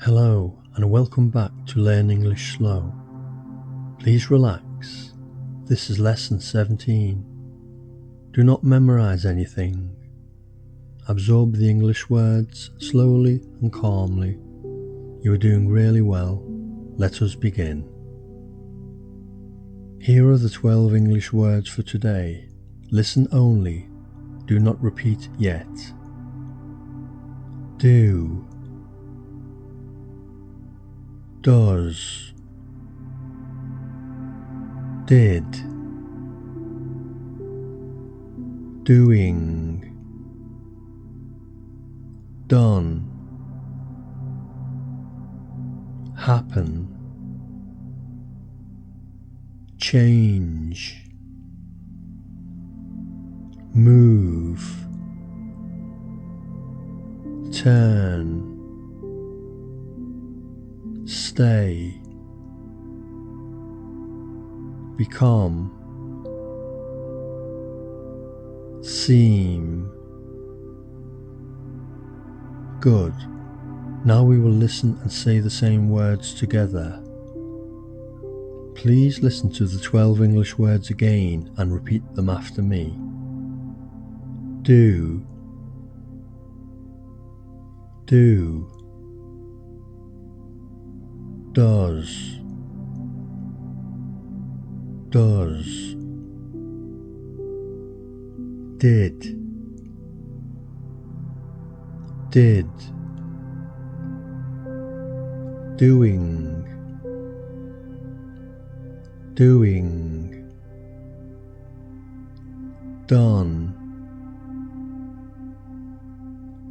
Hello and welcome back to Learn English Slow. Please relax. This is lesson 17. Do not memorize anything. Absorb the English words slowly and calmly. You are doing really well. Let us begin. Here are the 12 English words for today. Listen only. Do not repeat yet. Do, does, did, doing, done, happen, change, move, turn, stay, become, seem. Good. Now we will listen and say the same words together. Please listen to the 12 English words again and repeat them after me. Do, do, does, does, did, did, doing, doing, done,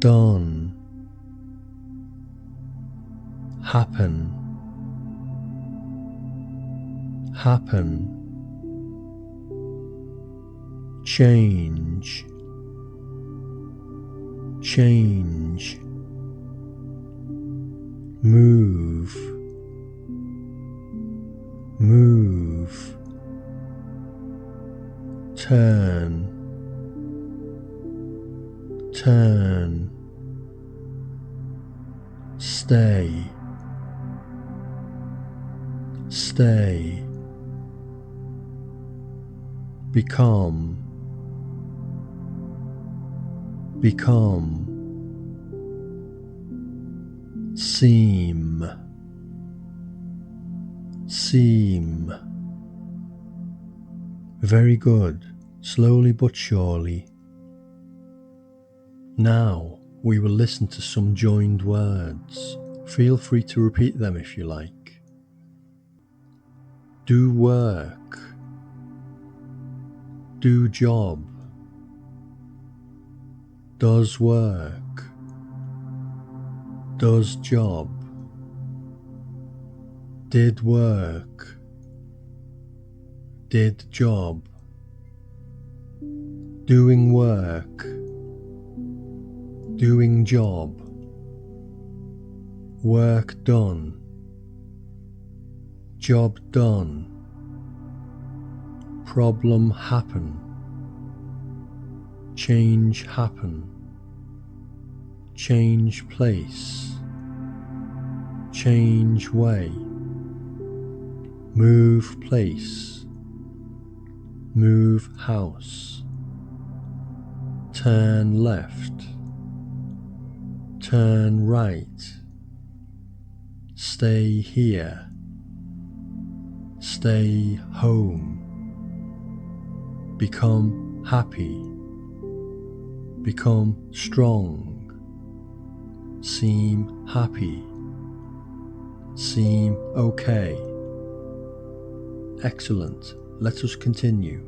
done, happen, happen, change, change, move, move, turn, turn, stay, stay, become, become, seem, seem. Very good, slowly but surely. Now we will listen to some joined words. Feel free to repeat them if you like. Do work, do job, does work, does job, did work, did job, doing work, doing job, work done, job done, problem happen, change happen, change place, change way, move place, move house, turn left, turn right, stay here, stay home, become happy, become strong, seem happy, seem okay. Excellent. Let us continue.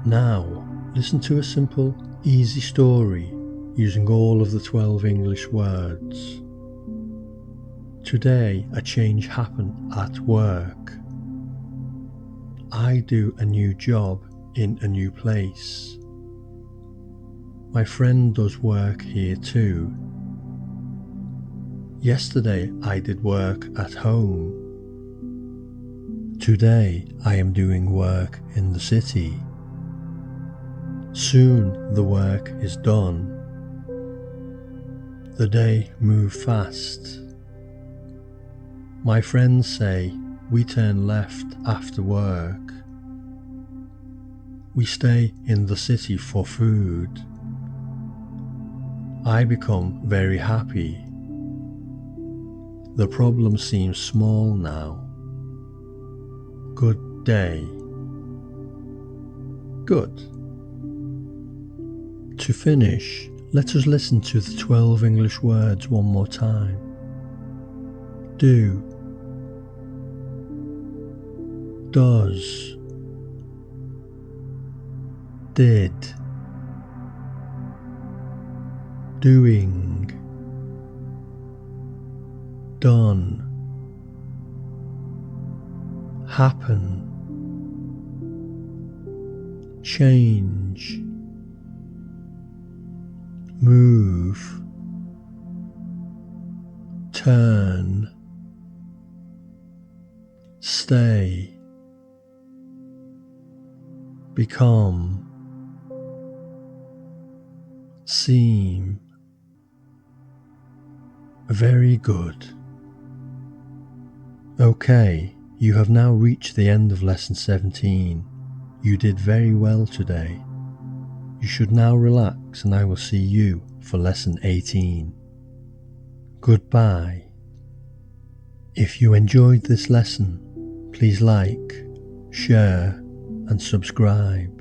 Now, listen to a simple, easy story using all of the 12 English words. Today, a change happened at work. I do a new job in a new place. My friend does work here too. Yesterday, I did work at home. Today, I am doing work in the city. Soon the work is done. The day moved fast. My friends say we turn left after work. We stay in the city for food. I become very happy. The problem seems small now. Good day. Good. To finish, let us listen to the 12 English words one more time. Do, does, did, doing, done, happen, change, move, turn, stay, become, seem. Very good. Okay, you have now reached the end of lesson 17. You did very well today. You should now relax and I will see you for lesson 18. Goodbye. If you enjoyed this lesson, please like, share and subscribe.